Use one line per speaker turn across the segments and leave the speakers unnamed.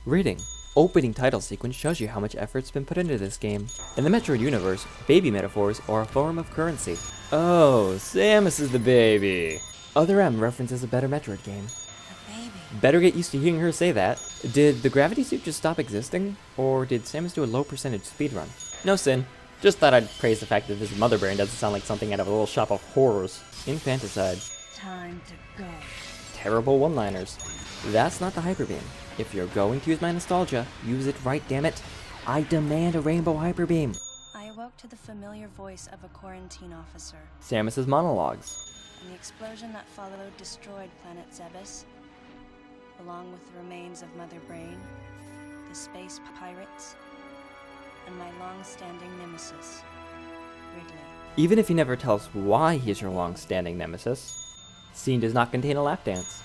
Reading. Opening title sequence shows you how much effort's been put into this game. In the Metroid universe, baby metaphors are a form of currency. Oh, Samus is the baby. Other M references a better Metroid game.
The baby.
Better get used to hearing her say that. Did the gravity suit just stop existing? Or did Samus do a low percentage speedrun? No sin. Just thought I'd praise the fact that this mother brain doesn't sound like something out of a little shop of horrors. Infanticide.
Time to go.
Terrible one-liners. That's not the Hyper Beam. If you're going to use my nostalgia, use it right, damn it. I demand a rainbow Hyper Beam.
I awoke to the familiar voice of a quarantine officer,
Samus's monologues.
and the explosion that followed destroyed planet Zebes, along with the remains of Mother Brain, the space pirates, and my long-standing nemesis, Ridley.
Even if he never tells why he's your long-standing nemesis, scene does not contain a lap dance.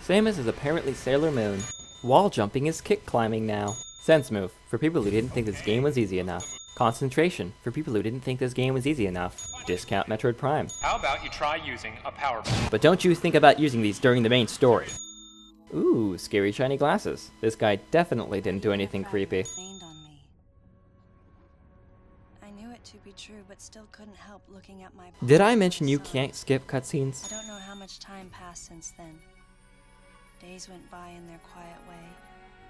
Samus is apparently Sailor Moon. Wall jumping is kick climbing now. Sense move, for people who didn't think this game was easy enough. Concentration, for people who didn't think this game was easy enough. Discount Metroid Prime.
How about you try using a power bomb?
But don't you think about using these during the main story. Ooh, scary shiny glasses. This guy definitely didn't do anything creepy.
Rained on me. I knew it to be true, but still couldn't help looking at my.
Did I mention you
Sun.
can't skip
I
cutscenes?
don't know how much time passed since then. Days went by in their quiet way,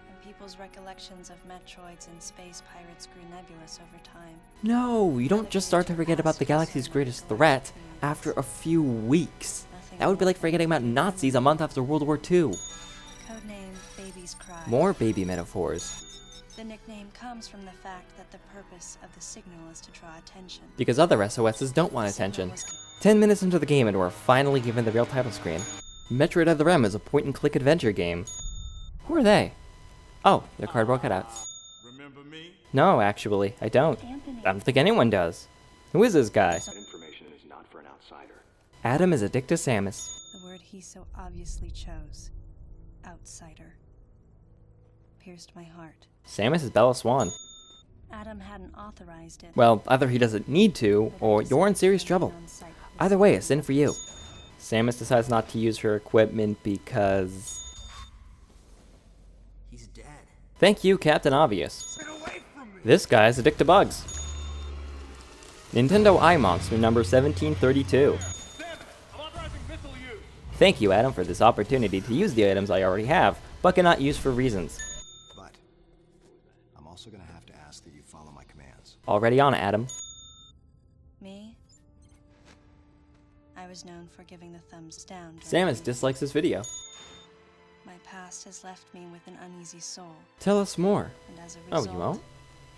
and people's recollections of Metroids and space pirates grew nebulous over time.
No, you don't just start to forget about the galaxy's greatest threat after a few weeks. That would be like forgetting about Nazis a month after World War II.
Codename Baby's Cry.
More baby metaphors.
The nickname comes from the fact that the purpose of the signal is to draw attention.
Because other SOSs don't want
The signal
attention.
was
10 minutes into the game and we're finally given the real title screen. Metroid Other M is a point-and-click adventure game. Who are they? Oh, they're cardboard cutouts.
Remember me?
No, actually, I don't.
Anthony.
I don't think anyone does. Who is this guy?
That information is not for an outsider.
Adam is addicted to Samus.
The word he so obviously chose. Outsider. Pierced my heart.
Samus is Bella Swan.
Adam hadn't authorized it.
Well, either he doesn't need to, or you're in serious trouble. Either way, a sin for you. Samus decides not to use her equipment because...
He's dead.
Thank you, Captain Obvious. This guy's addicted to bugs. Nintendo iMonster number 1732. Thank you, Adam, for this opportunity to use the items I already have, but cannot use for reasons.
But I'm also gonna have to ask that you follow my commands.
Already on, Adam.
Me? I was known for giving the thumbs down. during
Samus
the-
dislikes this video.
My past has left me with an uneasy soul,
Tell us more.
and as a
Oh,
result,
you won't?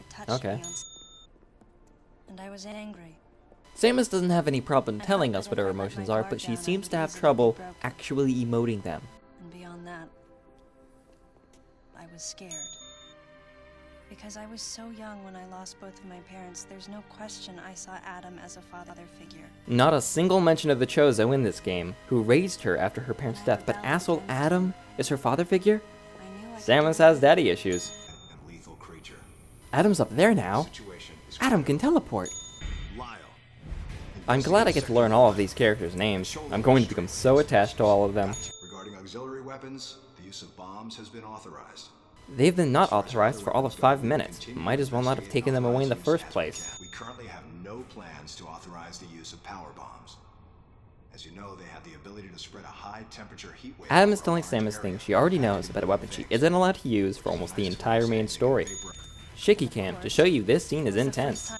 it touched
Okay.
me and I was angry.
Samus doesn't have any problem telling us what her emotions are, but she seems to have trouble actually emoting them.
And beyond that, I was scared. Because I was so young when I lost both of my parents, there's no question I saw Adam as a father figure.
Not a single mention of the Chozo in this game, who raised her after her parents' death, but asshole Adam is her father figure?
I knew I could
Samus
do
has
it.
daddy issues.
And lethal creature.
Adam's up there now.
Situation is
Adam can teleport.
Lyle.
I'm glad I get to learn all of these characters' names. I'm going to become so attached to all of them.
Regarding auxiliary weapons, the use of bombs has been authorized.
They've been not authorized for all of 5 minutes. Might as well not have taken them away in the first place.
We currently have no plans to authorize the use of power bombs. As you know, they have the ability to spread a high temperature heat wave.
Adam is
over a
telling
large
Samus
area.
things she already knows about a weapon she isn't allowed to use for almost the entire main story. Shaky cam to show you this scene is intense.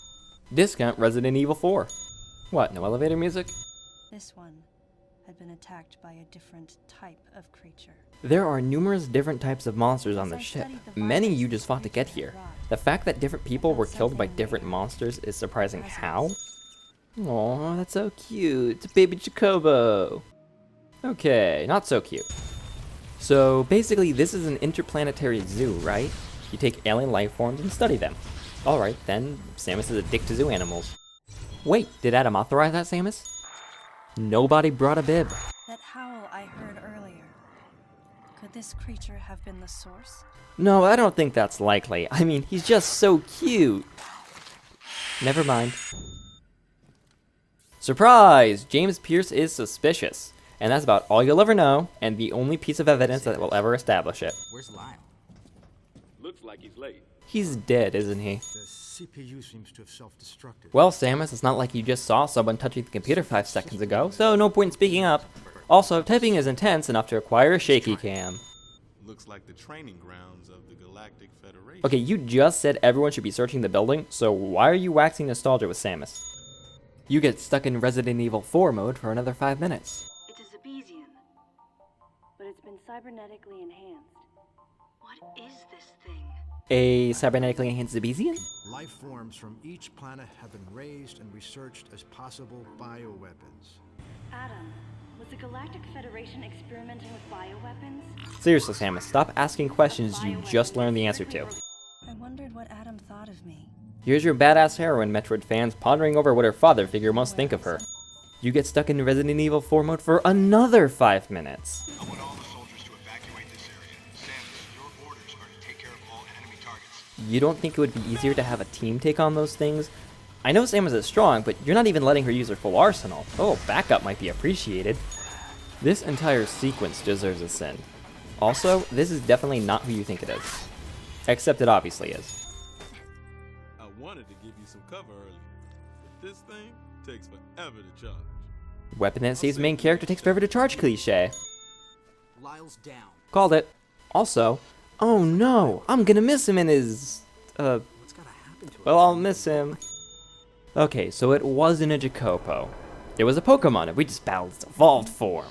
Discount Resident Evil 4. What, no elevator music?
This one had been attacked by a different type of creature.
There are numerous different types of monsters on the ship. Many you just fought to get here. The fact that different people were killed by different monsters is surprising. How? Aw, that's so cute. It's a baby Chocobo. Okay, not so cute. So basically this is an interplanetary zoo, right? You take alien life forms and study them. Alright, then Samus is addicted to zoo animals. Wait, did Adam authorize that, Samus? Nobody brought a bib.
That howl I heard earlier. Could this creature have been the source?
No, I don't think that's likely. I mean, he's just so cute. Never mind. Surprise! James Pierce is suspicious. And that's about all you'll ever know, and the only piece of evidence that will ever establish it.
Where's Lyle? Looks like he's late.
He's dead, isn't he?
The CPU seems to have self-destructed.
Well, Samus, it's not like you just saw someone touching the computer 5 seconds ago, so no point in speaking up. Also, typing is intense enough to require a shaky cam.
Looks like the training grounds of the Galactic Federation.
Okay, you just said everyone should be searching the building, so why are you waxing nostalgia with Samus? You get stuck in Resident Evil 4 mode for another 5 minutes.
It's a Zebesian, but it's been cybernetically enhanced. What is this thing?
A cybernetically enhanced Zebesian?
Life forms from each planet have been raised and researched as possible bioweapons.
Adam, was the Galactic Federation experimenting with bioweapons?
Seriously, Samus, stop asking questions you just learned the answer to.
I wondered what Adam thought of me.
Here's your badass heroine, Metroid fans, pondering over what her father figure must think of her. You get stuck in Resident Evil 4 mode for another 5 minutes.
I want all the soldiers to evacuate this area. Samus, your orders are to take care of all enemy targets.
You don't think it would be easier to have a team take on those things? I know Samus is strong, but you're not even letting her use her full arsenal. Oh, backup might be appreciated. This entire sequence deserves a sin. Also, this is definitely not who you think it is. Except it obviously is.
I wanted to give you some cover early, but this thing takes forever to charge.
Weapon that saves main character takes forever to charge cliche.
Lyle's down.
Called it. Also, oh no, I'm gonna miss him in his,
What's gotta happen to him?
well, I'll miss him. Okay, so it wasn't a Jacopo. It was a Pokemon, and we just battled its evolved form.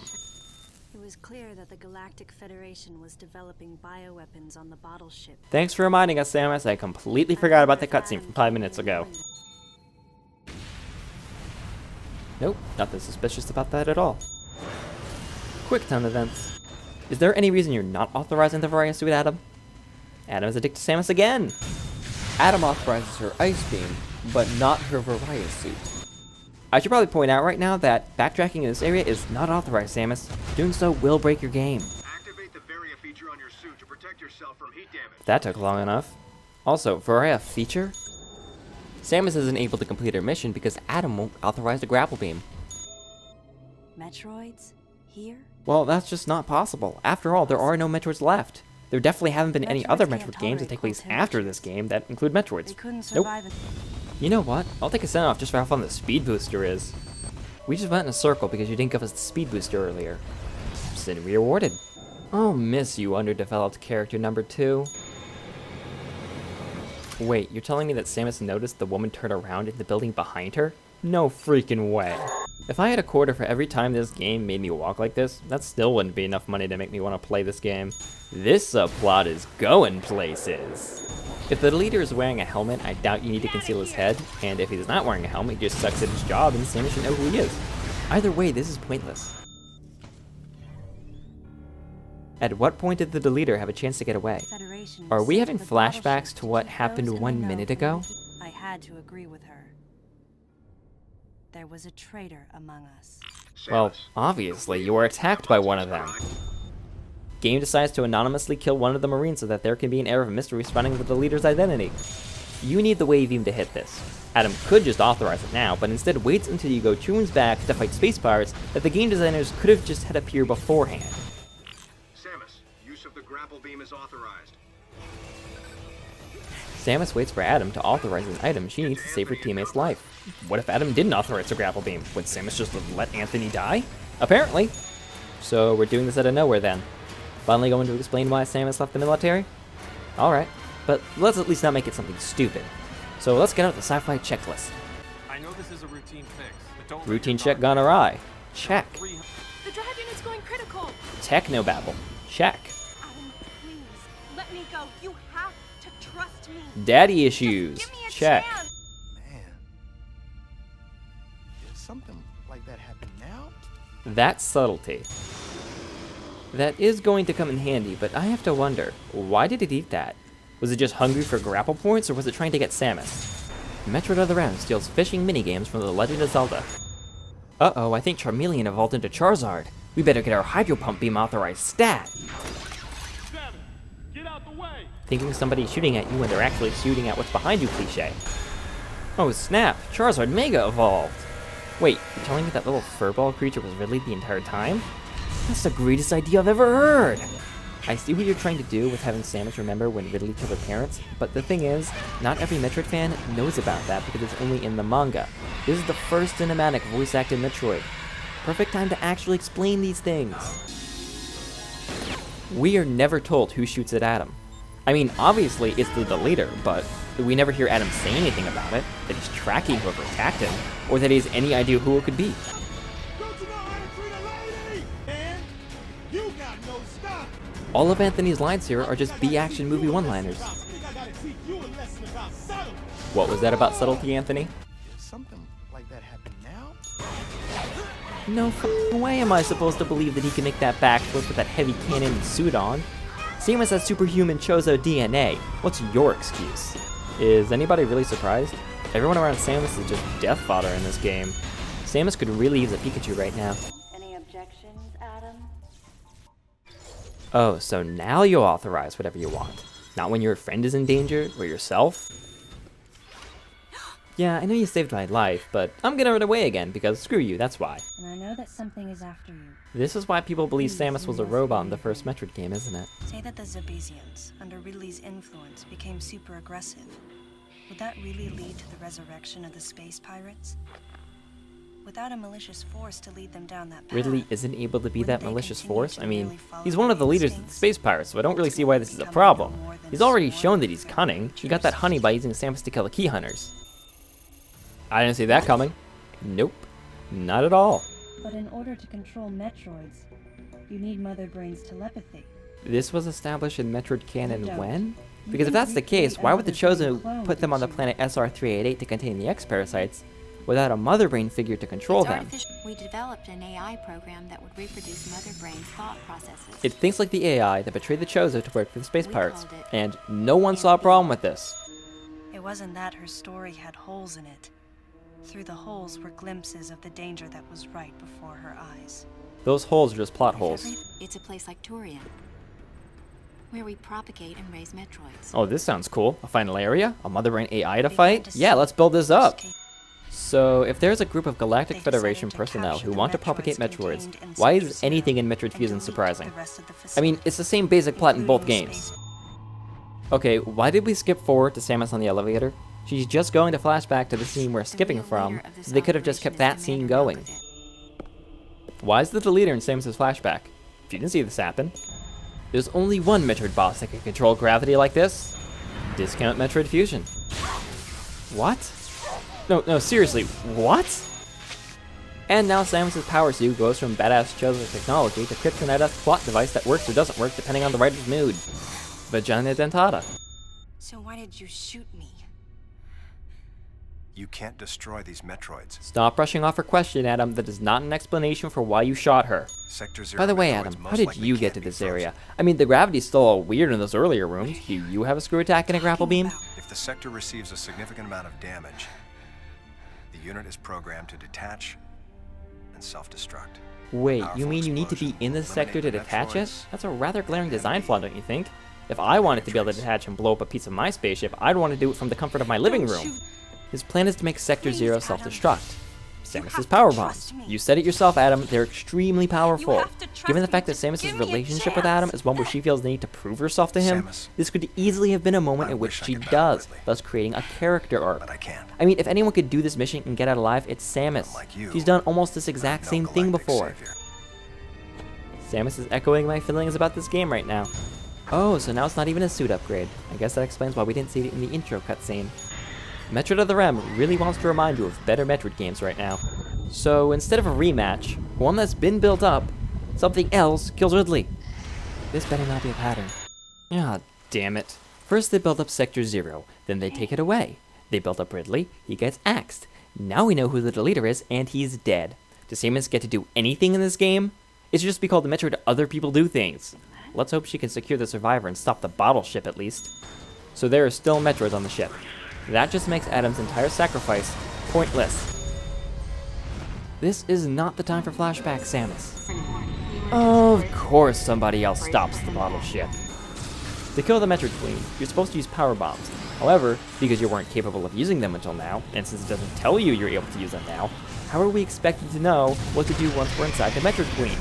It was clear that the Galactic Federation was developing bioweapons on the bottle ship.
Thanks for reminding us, Samus. I completely forgot about the cutscene from 5 minutes ago. Nope, nothing suspicious about that at all. Quick time events. Is there any reason you're not authorizing the Varia suit, Adam? Adam is addicted to Samus again!
Adam authorizes her ice beam, but not her Varia suit.
I should probably point out right now that backtracking in this area is not authorized, Samus. Doing so will break your game.
Activate the Varia feature on your suit to protect yourself from heat damage.
That took long enough. Also, Varia feature? Samus isn't able to complete her mission because Adam won't authorize the grapple beam.
Metroids? Here?
Well, that's just not possible. After all, there are no Metroids left. There definitely haven't been any other
Metroids can't
Metroid games that take place
tolerate cold
after this game that include Metroids.
They couldn't
Nope.
survive it.
You know what? I'll take a send off just for how fun the speed booster is. We just went in a circle because you didn't give us the speed booster earlier. Sin rewarded. I'll miss you, underdeveloped character number 2. Wait, you're telling me that Samus noticed the woman turn around in the building behind her? No freaking way. If I had a quarter for every time this game made me walk like this, that still wouldn't be enough money to make me want to play this game. This subplot is going places. If the leader is wearing a helmet, I doubt you need to conceal his head, and if he's not wearing a helmet, he just sucks at his job and Samus should know who he is. Either way, this is pointless. At what point did the deleter have a chance to get away?
Federation
Are we
sent
having
the battleship
flashbacks to what
keep
happened
those in
1
the
minute
know.
ago?
I had to agree with her. There was a traitor among us.
Well, obviously, you were attacked by one of them. Game decides to anonymously kill one of the Marines so that there can be an air of mystery surrounding the leader's identity. You need the wave beam to hit this. Adam could just authorize it now, but instead waits until you go tunes back to fight space pirates that the game designers could have just had appear beforehand.
Samus, use of the grapple beam is authorized.
Samus waits for Adam to authorize an item she needs to save her teammate's life. What if Adam didn't authorize the grapple beam? Would Samus just let Anthony die? Apparently. So we're doing this out of nowhere then. Finally going to explain why Samus left the military? Alright, but let's at least not make it something stupid. So let's get out the sci-fi checklist.
I know this is a routine fix, but don't let
Routine
your
check
guard
gone awry. Check.
down. 300
The drive unit's going critical.
Technobabble. Check.
Adam, please, let me go. You have to trust me.
Daddy issues.
Give me a
Check.
chance.
Man. Did something like that happen now?
That's subtlety. That is going to come in handy, but I have to wonder, why did it eat that? Was it just hungry for grapple points, or was it trying to get Samus? Metroid Other M steals fishing minigames from The Legend of Zelda. Uh-oh, I think Charmeleon evolved into Charizard. We better get our Hydro Pump Beam authorized stat!
Get out the way!
Thinking somebody's shooting at you when they're actually shooting at what's behind you cliche. Oh snap, Charizard Mega evolved! Wait, you're telling me that little furball creature was really the entire time? That's the greatest idea I've ever heard! I see what you're trying to do with having Samus remember when Ridley killed her parents, but the thing is, not every Metroid fan knows about that because it's only in the manga. This is the first cinematic voice-acted Metroid. Perfect time to actually explain these things. We are never told who shoots at Adam. I mean, obviously it's the deleter, but we never hear Adam say anything about it, that he's tracking whoever attacked him, or that he has any idea who it could be. All of Anthony's lines here are just B-action movie one-liners. What was that about subtlety, Anthony?
Something like that happen now?
No f***ing way am I supposed to believe that he can make that backflip with that heavy cannon and suit on. Samus has superhuman Chozo DNA. What's your excuse? Is anybody really surprised? Everyone around Samus is just death fodder in this game. Samus could really use a Pikachu right now.
Any objections, Adam?
Oh, so now you'll authorize whatever you want. Not when your friend is in danger, or yourself? Yeah, I know you saved my life, but I'm gonna run away again, because screw you, that's why.
And I know that something is after you.
This is why people believe Samus was a robot in the first Metroid game, isn't it?
Say that the Zebesians, under Ridley's influence, became super aggressive. Would that really lead to the resurrection of the space pirates? Without a malicious force to lead them down that path,
Ridley isn't able to be that malicious force? I mean,
merely follow
he's one of the leaders of the space pirates, so I don't really see why this is a problem. He's already shown that he's cunning. He got that honey by using Samus to kill the key hunters. I didn't see that coming. Nope. Not at all.
But in order to control Metroids, you need Mother Brain's telepathy.
This was established in Metroid canon when? Because if that's the case, why would the Chosen put them on the planet SR-388 to contain the X-Parasites without a Mother Brain figure to control them?
We developed an AI program that would reproduce Mother Brain's thought processes.
It thinks like the AI that betrayed the Chosen to work for the space pirates, and no one saw a problem with this.
It wasn't that her story had holes in it. Through the holes were glimpses of the danger that was right before her eyes.
Those holes are just plot holes.
It's a place like Turian, where we propagate and raise Metroids.
Oh, this sounds cool. A final area? A Mother Brain AI to fight? Yeah, let's build this up. So, if there's a group of Galactic Federation personnel who want to propagate Metroids, why is anything in Metroid Fusion surprising? I mean, it's the same basic plot in both games. Okay, why did we skip forward to Samus on the elevator? She's just going to flashback to the scene we're skipping from, so they could have just kept that scene going. Why is the leader in Samus' flashback? If you didn't see this happen. There's only one Metroid boss that can control gravity like this. Discount Metroid Fusion. What? No, seriously, what? And now Samus' power suit goes from badass Chozo technology to Kryptonite-esque plot device that works or doesn't work depending on the writer's mood. Vagina dentata.
So why did you shoot me?
You can't destroy these Metroids.
Stop brushing off her question, Adam. That is not an explanation for why you shot her.
Sector 0
By the way, Adam, how did you get to this area? I mean, the gravity's still all weird in those earlier rooms. Do you have a screw attack and a grapple beam?
If the sector receives a significant amount of damage, the unit is programmed to detach and self-destruct.
Wait, you mean you need to be in this sector to detach it? That's a rather glaring design flaw, don't you think? If I wanted to be able to detach and blow up a piece of my spaceship, I'd want to do it from the comfort of my living room. His plan is to make Sector 0 self-destruct. Samus' power bombs. You said it yourself, Adam, they're extremely powerful. Given the fact that Samus' relationship with Adam is one where she feels the need to prove herself to him, this could easily have been a moment in which she does, thus creating a character arc. I mean, if anyone could do this mission and get out alive, it's Samus. She's done almost this exact same thing before. Samus is echoing my feelings about this game right now. Oh, so now it's not even a suit upgrade. I guess that explains why we didn't see it in the intro cutscene. Metroid of the Rem really wants to remind you of better Metroid games right now. So instead of a rematch, one that's been built up, something else kills Ridley. This better not be a pattern. Ah, damn it. First they build up Sector 0, then they take it away. They build up Ridley, he gets axed. Now we know who the deleter is, and he's dead. Does Samus get to do anything in this game? It should just be called the Metroid Other People Do Things. Let's hope she can secure the survivor and stop the bottle ship at least. So there are still Metroids on the ship. That just makes Adam's entire sacrifice pointless. This is not the time for flashback, Samus. Of course somebody else stops the bottle ship. To kill the Metroid Queen, you're supposed to use power bombs. However, because you weren't capable of using them until now, and since it doesn't tell you you're able to use them now, how are we expected to know what to do once we're inside the Metroid Queen?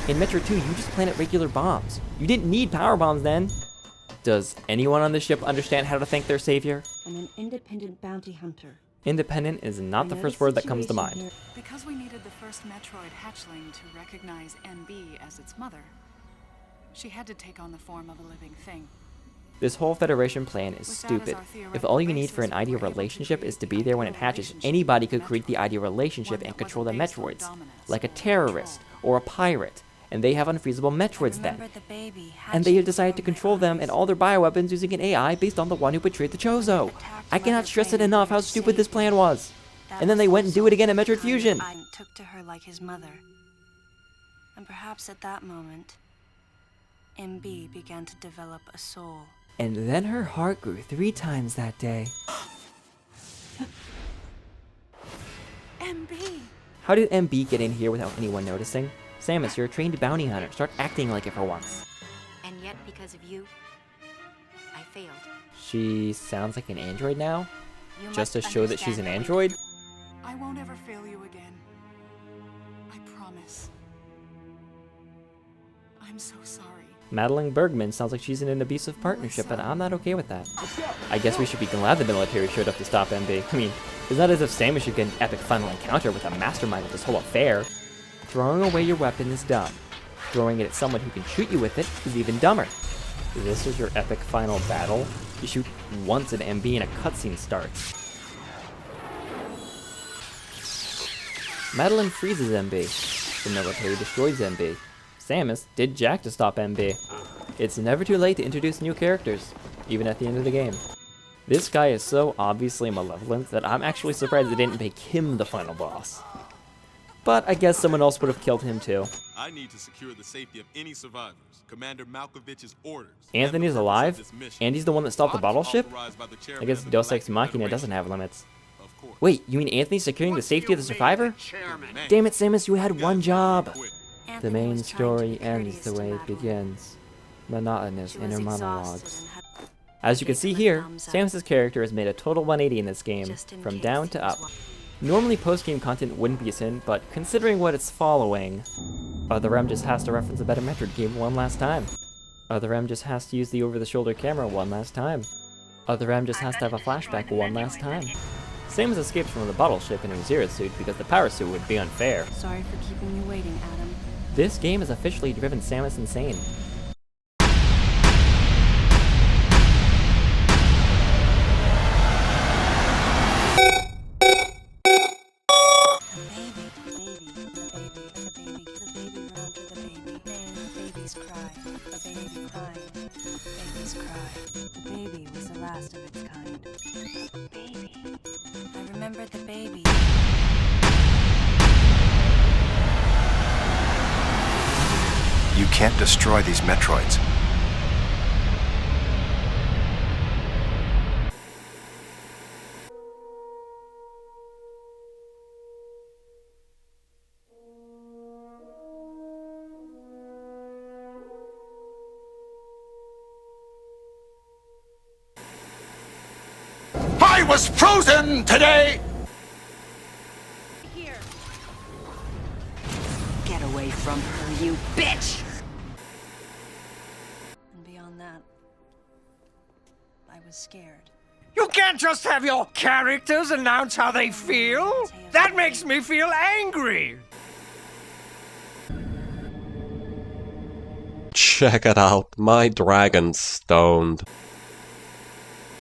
In Metroid 2, you just planted regular bombs. You didn't need power bombs then. Does anyone on the ship understand how to thank their savior?
I'm an independent bounty hunter.
Independent is not the first word that comes to mind.
Because we needed the first Metroid hatchling to recognize MB as its mother, she had to take on the form of a living thing.
This whole Federation plan is stupid. If all you need for an ideal relationship is to be there when it hatches, anybody could create the ideal relationship and control the Metroids, like a terrorist or a pirate, and they have unfreezable Metroids then. And they have decided to control them and all their bioweapons using an AI based on the one who betrayed the Chozo. I cannot stress it enough how stupid this plan was. And then they went and do it again in Metroid Fusion.
Took to her like his mother. And perhaps at that moment, MB began to develop a soul.
And then her heart grew 3 times that day.
MB!
How did MB get in here without anyone noticing? Samus, you're a trained bounty hunter. Start acting like it for once.
And yet, because of you, I failed.
She sounds like an android now?
You
Just to
must
show that she's an
understand
android?
I won't ever fail you again. I promise. I'm so sorry.
Madeline Bergman sounds like she's in an abusive partnership, and I'm not okay with that. I guess we should be glad the military showed up to stop MB. I mean, it's not as if Samus should get an epic final encounter with a mastermind of this whole affair. Throwing away your weapon is dumb. Throwing it at someone who can shoot you with it is even dumber. This is your epic final battle? You shoot once at MB and a cutscene starts. Madeline freezes MB. The military destroys MB. Samus did jack to stop MB. It's never too late to introduce new characters, even at the end of the game. This guy is so obviously malevolent that I'm actually surprised they didn't make him the final boss. But I guess someone else would have killed him too.
I need to secure the safety of any survivors. Commander Malkovich's orders.
Anthony's alive? And he's the one that stopped the bottle ship? I guess Deus Ex Machina doesn't have limits. Wait, you mean Anthony's securing the safety of the survivor? Damn it, Samus, you had one job! The main story ends the way it begins. Monotonous inner monologues. As you can see here, Samus' character has made a total 180 in this game, from down to up. Normally post-game content wouldn't be a sin, but considering what it's following, Other M just has to reference a better Metroid game one last time. Other M just has to use the over-the-shoulder camera one last time. Other M just has to have a flashback one last time. Samus escapes from the bottle ship in her Zero suit because the power suit would be unfair.
Sorry for keeping you waiting, Adam.
This game has officially driven Samus insane.
You can't destroy these Metroids.
I was frozen today!
Here.
Get away from her, you bitch!
And beyond that, I was scared.
You can't just have your characters announce how they feel! That makes me feel angry!
Check it out, my dragon's stoned.